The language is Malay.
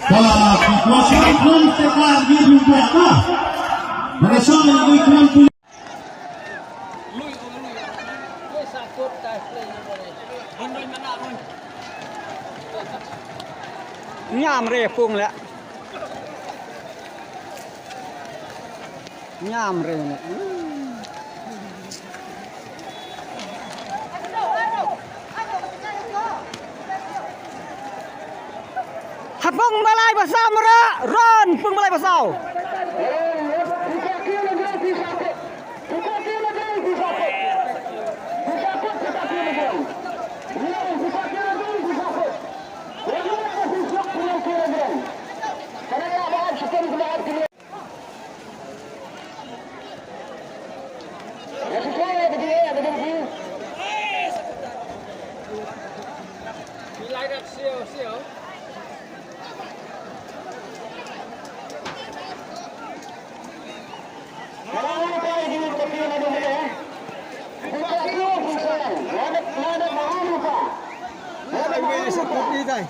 Bola dikuasai pun setelah dia juga mereka menunjukkan nhảm rề phung lẹ nhảm rề này hạt phung balai bà sao mà ra ron phung balai bà sao Đi đây.